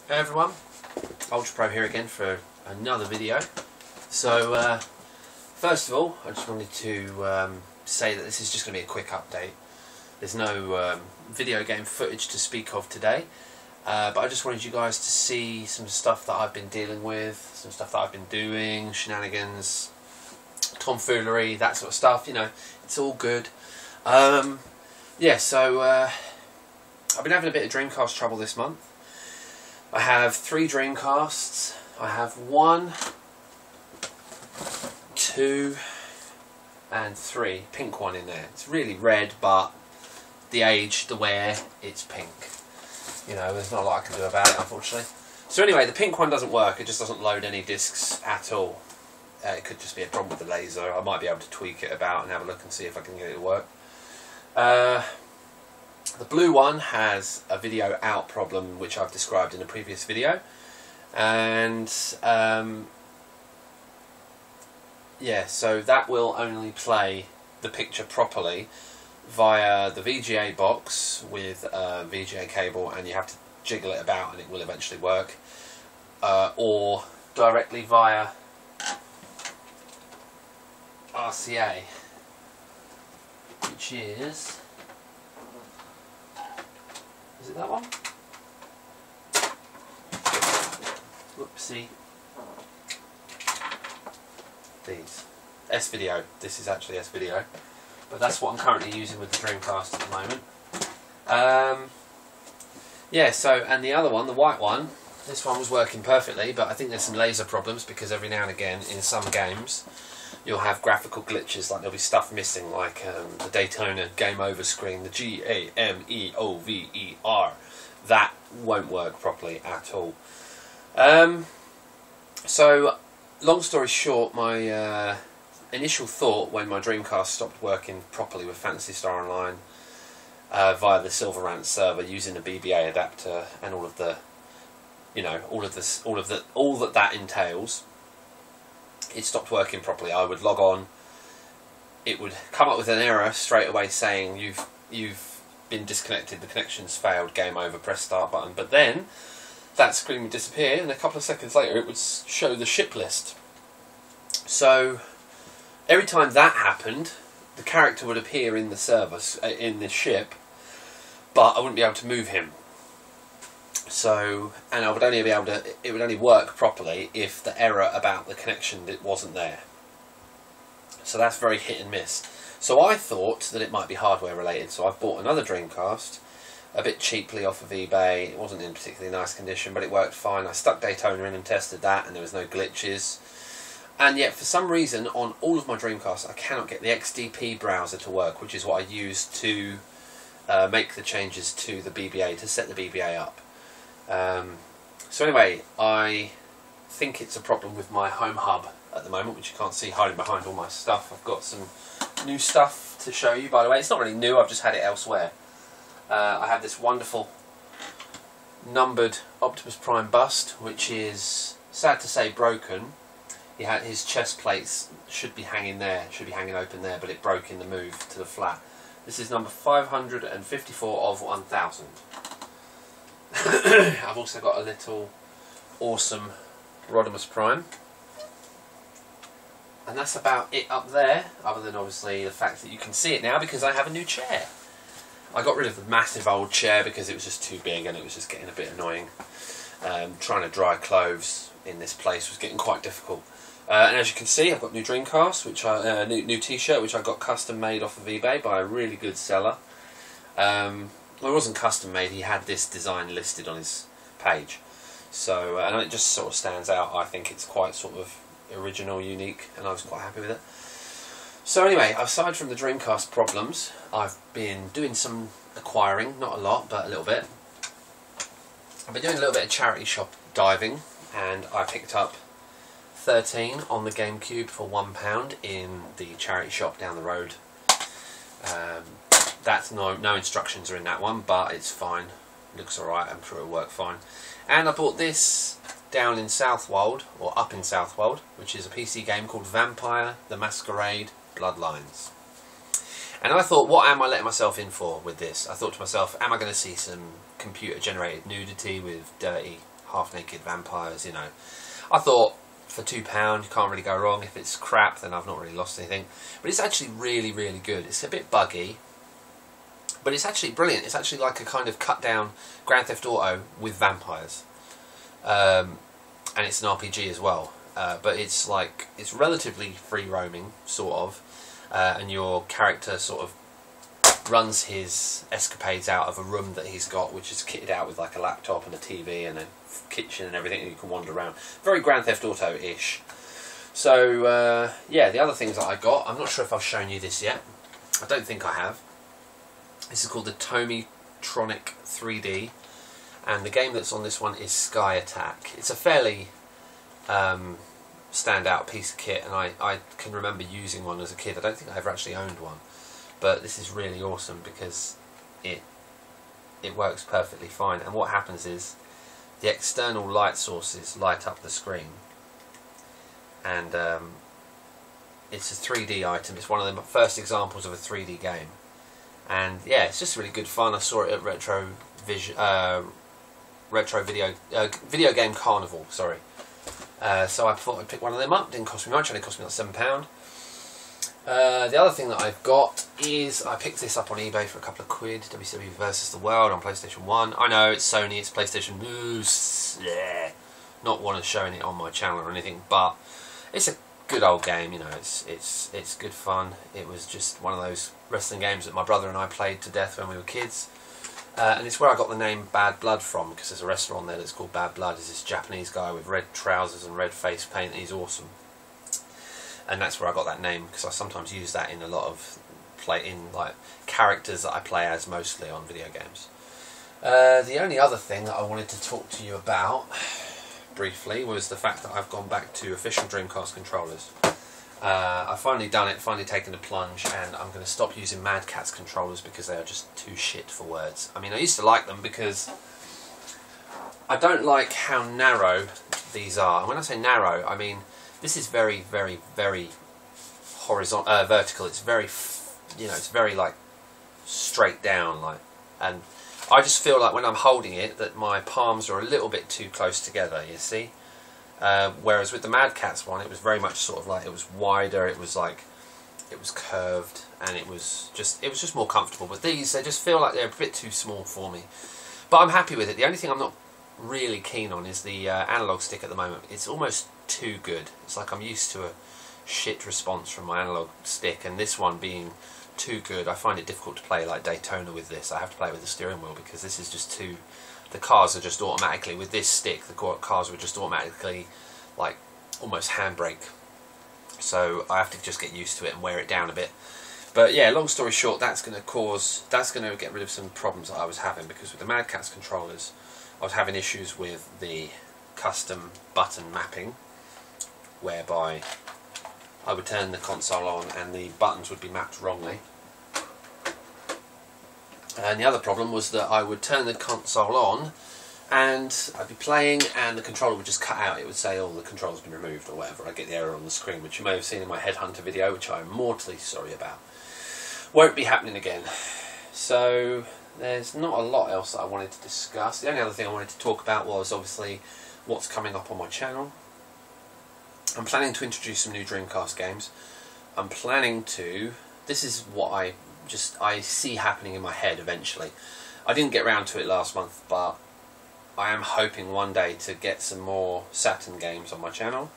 Hey everyone, Ultrapro here again for another video. So first of all, I just wanted to say that this is just going to be a quick update. There's no video game footage to speak of today, but I just wanted you guys to see some stuff that I've been dealing with, some stuff that I've been doing, shenanigans, tomfoolery, that sort of stuff. You know, it's all good. Yeah, so I've been having a bit of Dreamcast trouble this month. I have 3 Dreamcasts. I have 1, 2 and 3. Pink one in there. It's really red, but the age, the wear, it's pink. You know, there's not a lot I can do about it, unfortunately. So anyway, the pink one doesn't work. It just doesn't load any discs at all. It could just be a problem with the laser. I might be able to tweak it about and have a look and see if I can get it to work. The blue one has a video out problem, which I've described in a previous video, and yeah, so that will only play the picture properly via the VGA box with a VGA cable, and you have to jiggle it about and it will eventually work, or directly via RCA, which is it that one? Whoopsie. These. S-Video. This is actually S-Video. But that's what I'm currently using with the Dreamcast at the moment. Yeah, so, and the other one, the white one, this one was working perfectly, but I think there's some laser problems because every now and again in some games you'll have graphical glitches, like there'll be stuff missing, like the Daytona game over screen, the GAMEOVER. That won't work properly at all. So, long story short, my initial thought when my Dreamcast stopped working properly with Phantasy Star Online via the Silverant server using a BBA adapter and all of the, you know, all that entails. It stopped working properly. I would log on, it would come up with an error straight away saying you've been disconnected, the connection's failed, game over, press start button. But then that screen would disappear and a couple of seconds later it would show the ship list. So every time that happened, the character would appear in the service, in the ship, but I wouldn't be able to move him. So, and I would only be able to, it would only work properly if the error about the connection wasn't there. So that's very hit and miss. So I thought that it might be hardware related, so I've bought another Dreamcast, a bit cheaply off of eBay. It wasn't in particularly nice condition, but it worked fine. I stuck Daytona in and tested that, and there was no glitches. And yet, for some reason, on all of my Dreamcasts, I cannot get the XDP browser to work, which is what I used to make the changes to the BBA, to set the BBA up. So anyway, I think it's a problem with my home hub at the moment, which you can't see hiding behind all my stuff. I've got some new stuff to show you, by the way. It's not really new, I've just had it elsewhere. I have this wonderful numbered Optimus Prime bust, which is, sad to say, broken. He had his chest plates should be hanging there, should be hanging open there, but it broke in the move to the flat. This is number 554 of 1000. I've also got a little awesome Rodimus Prime, and that's about it up there, other than obviously the fact that you can see it now because I have a new chair. I got rid of the massive old chair because it was just too big and it was just getting a bit annoying. Trying to dry clothes in this place was getting quite difficult. And as you can see, I've got new Dreamcast, which I new T-shirt, which I got custom made off of eBay by a really good seller. Well, it wasn't custom made, he had this design listed on his page. So, and it just sort of stands out. I think it's quite sort of original, unique, and I was quite happy with it. So anyway, aside from the Dreamcast problems, I've been doing some acquiring, not a lot, but a little bit. I've been doing a little bit of charity shop diving, and I picked up 13 on the GameCube for £1 in the charity shop down the road. That's no instructions are in that one, but it's fine. Looks alright, I'm sure it'll work fine. And I bought this down in Southwold, or up in Southwold, which is a PC game called Vampire the Masquerade Bloodlines. And I thought, what am I letting myself in for with this? I thought to myself, am I going to see some computer generated nudity with dirty half-naked vampires, you know. I thought, for £2, you can't really go wrong. If it's crap, then I've not really lost anything. But it's actually really, really good. It's a bit buggy, but it's actually brilliant. It's actually like a kind of cut-down Grand Theft Auto with vampires. And it's an RPG as well. But it's like, it's relatively free-roaming, sort of. And your character sort of runs his escapades out of a room that he's got, which is kitted out with like a laptop and a TV and a kitchen and everything, and you can wander around. Very Grand Theft Auto-ish. So, yeah, the other things that I got, I'm not sure if I've shown you this yet. I don't think I have. This is called the Tomitronic 3D, and the game that's on this one is Sky Attack. It's a fairly standout piece of kit, and I can remember using one as a kid. I don't think I ever actually owned one. But this is really awesome because it works perfectly fine. And what happens is the external light sources light up the screen, and it's a 3D item. It's one of the first examples of a 3D game, and yeah, it's just really good fun. I saw it at Video Game Carnival. Sorry. So I thought I'd pick one of them up. Didn't cost me much. Only cost me like £7. The other thing that I've got is I picked this up on eBay for a couple of quid. WWE vs. the World on PlayStation 1. I know it's Sony, it's PlayStation. Yeah, not want to showing it on my channel or anything, but it's a good old game. You know, it's good fun. It was just one of those wrestling games that my brother and I played to death when we were kids. And it's where I got the name Bad Blood from, because there's a restaurant there that's called Bad Blood. It's this Japanese guy with red trousers and red face paint. He's awesome. And that's where I got that name, because I sometimes use that in a lot of like characters that I play as mostly on video games. The only other thing that I wanted to talk to you about briefly was the fact that I've gone back to official Dreamcast controllers. I've finally done it, finally taken the plunge, and I'm going to stop using Mad Catz controllers because they are just too shit for words. I mean, I used to like them because I don't like how narrow these are. And when I say narrow, I mean this is very, very, very horizontal, vertical. It's very, you know, it's very like straight down, like, and I just feel like when I'm holding it that my palms are a little bit too close together. You see, whereas with the Mad Catz one, it was very much sort of like, it was wider. It was like, it was curved, and it was just more comfortable. But these, they just feel like they're a bit too small for me. But I'm happy with it. The only thing I'm not really keen on is the analog stick at the moment. It's almost too good. It's like I'm used to a shit response from my analog stick, and this one being too good, I find it difficult to play like Daytona with this. I have to play it with the steering wheel because this is just too, the cars are just automatically, with this stick, the cars would just automatically like almost handbrake. So I have to just get used to it and wear it down a bit. But yeah, long story short, that's going to get rid of some problems that I was having, because with the Mad Catz controllers I was having issues with the custom button mapping, whereby I would turn the console on and the buttons would be mapped wrongly. And the other problem was that I would turn the console on and I'd be playing and the controller would just cut out. It would say, oh, the controller's been removed or whatever. I'd get the error on the screen, which you may have seen in my Headhunter video, which I'm mortally sorry about. Won't be happening again. So there's not a lot else that I wanted to discuss. The only other thing I wanted to talk about was obviously what's coming up on my channel. I'm planning to introduce some new Dreamcast games. I'm planning to, this is what I see happening in my head eventually. I didn't get round to it last month, but I am hoping one day to get some more Saturn games on my channel.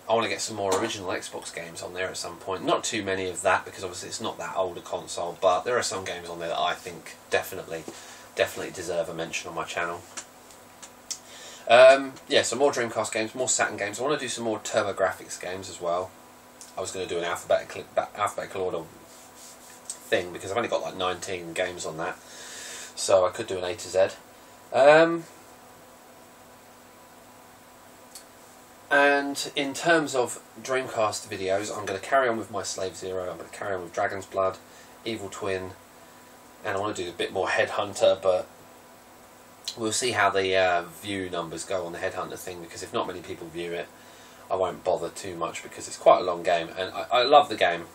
I want to get some more original Xbox games on there at some point. Not too many of that, because obviously it's not that old a console, but there are some games on there that I think definitely deserve a mention on my channel. Yeah, so more Dreamcast games, more Saturn games. I want to do some more TurboGrafx games as well. I was going to do an alphabetical order thing, because I've only got like 19 games on that, so I could do an A to Z. And in terms of Dreamcast videos, I'm going to carry on with my Slave Zero, I'm going to carry on with Dragon's Blood, Evil Twin, and I want to do a bit more Headhunter, but we'll see how the view numbers go on the Headhunter thing, because if not many people view it, I won't bother too much, because it's quite a long game, and I love the game.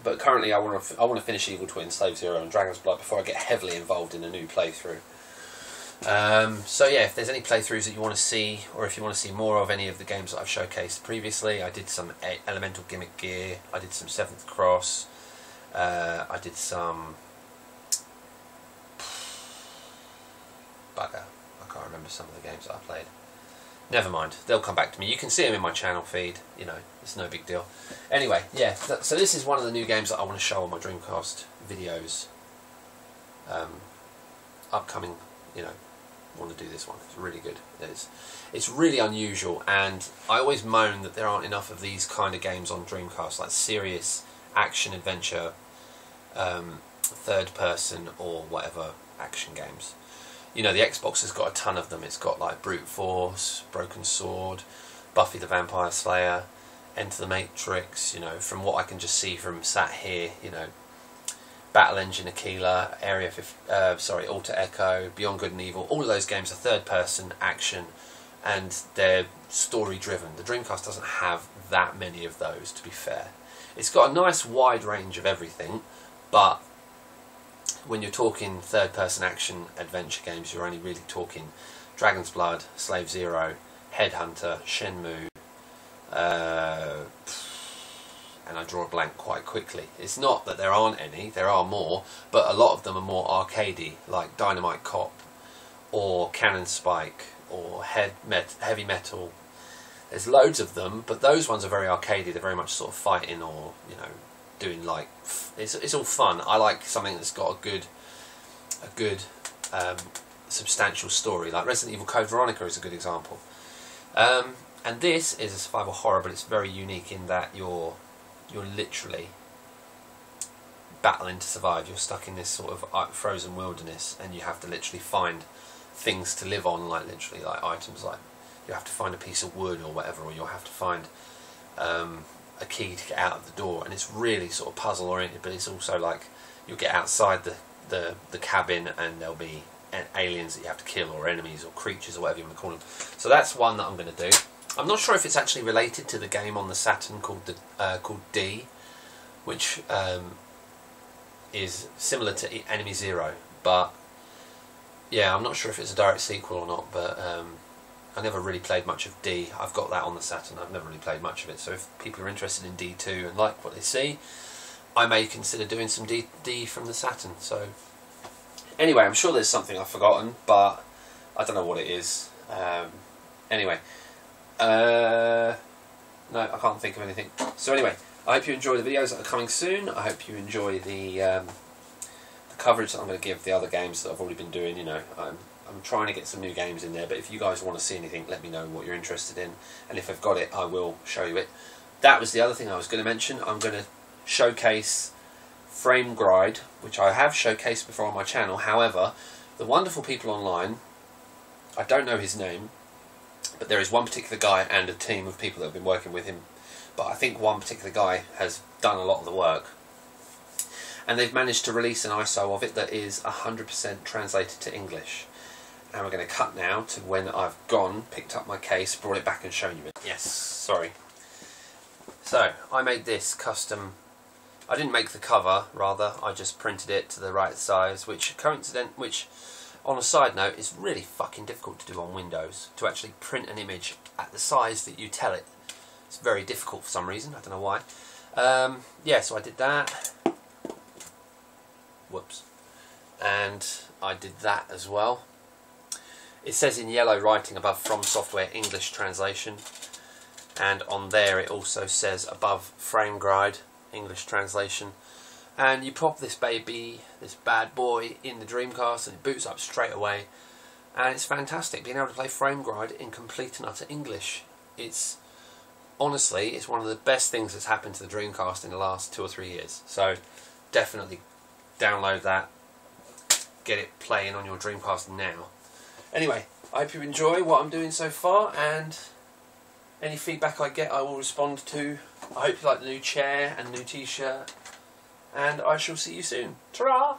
But currently I want to finish Evil Twin, Slave Zero and Dragon's Blood before I get heavily involved in a new playthrough. So yeah, if there's any playthroughs that you want to see, or if you want to see more of any of the games that I've showcased previously, I did some Elemental Gimmick Gear, I did some 7th Cross, I did some... bugger, I can't remember some of the games that I played. Never mind, they'll come back to me. You can see them in my channel feed, you know, it's no big deal. Anyway, yeah, so this is one of the new games that I want to show on my Dreamcast videos. Upcoming, you know, want to do this one. It's really good. It's really unusual, and I always moan that there aren't enough of these kind of games on Dreamcast, like serious action adventure, third person or whatever action games. You know, the Xbox has got a ton of them. It's got like Brute Force, Broken Sword, Buffy the Vampire Slayer, Enter the Matrix. You know, from what I can just see from sat here, you know, Battle Engine Aquila, Alter Echo, Beyond Good and Evil. All of those games are third-person action, and they're story-driven. The Dreamcast doesn't have that many of those, to be fair. It's got a nice wide range of everything, but when you're talking third-person action adventure games, you're only really talking Dragon's Blood, Slave Zero, Headhunter, Shenmue, and I draw a blank quite quickly. It's not that there aren't any, there are more, but a lot of them are more arcadey, like Dynamite Cop, or Cannon Spike, or Heavy Metal. There's loads of them, but those ones are very arcadey. They're very much sort of fighting, or, you know, doing like... It's all fun. I like something that's got a good substantial story, like Resident Evil Code Veronica is a good example. And this is a survival horror, but it's very unique in that you're literally battling to survive. You're stuck in this sort of frozen wilderness, and you have to literally find things to live on, like literally like items, like you have to find a piece of wood or whatever, or you'll have to find a key to get out of the door. And it's really sort of puzzle oriented, but it's also like you'll get outside the cabin and there'll be aliens that you have to kill, or enemies, or creatures, or whatever you want to call them. So that's one that I'm going to do. I'm not sure if it's actually related to the game on the Saturn called D, which is similar to Enemy Zero, but yeah, I'm not sure if it's a direct sequel or not. But I never really played much of D. I've got that on the Saturn. I've never really played much of it. So if people are interested in D2 and like what they see, I may consider doing some D from the Saturn. So anyway, I'm sure there's something I've forgotten, but I don't know what it is. Anyway. No, I can't think of anything. So anyway, I hope you enjoy the videos that are coming soon. I hope you enjoy the coverage that I'm going to give the other games that I've already been doing. You know, I'm trying to get some new games in there, but if you guys want to see anything, let me know what you're interested in, and if I've got it, I will show you it. That was the other thing I was going to mention. I'm going to showcase Frame Gride, which I have showcased before on my channel. However, the wonderful people online, I don't know his name, but there is one particular guy and a team of people that have been working with him, but I think one particular guy has done a lot of the work, and they've managed to release an ISO of it that is 100% translated to English. And we're going to cut now to when I've gone, picked up my case, brought it back and shown you it. Yes, sorry. So, I made this custom. I didn't make the cover, rather, I just printed it to the right size, which on a side note, it's really fucking difficult to do on Windows, to actually print an image at the size that you tell it. It's very difficult for some reason, I don't know why. Yeah, so I did that. Whoops. And I did that as well. It says in yellow writing above From Software English Translation, and on there it also says above Frame Gride English Translation. And you pop this baby, this bad boy, in the Dreamcast, and it boots up straight away. And it's fantastic being able to play Frame Gride in complete and utter English. It's honestly, it's one of the best things that's happened to the Dreamcast in the last 2 or 3 years. So definitely download that, get it playing on your Dreamcast now. Anyway, I hope you enjoy what I'm doing so far, and any feedback I get I will respond to. I hope you like the new chair and the new t-shirt, and I shall see you soon. Ta-ra!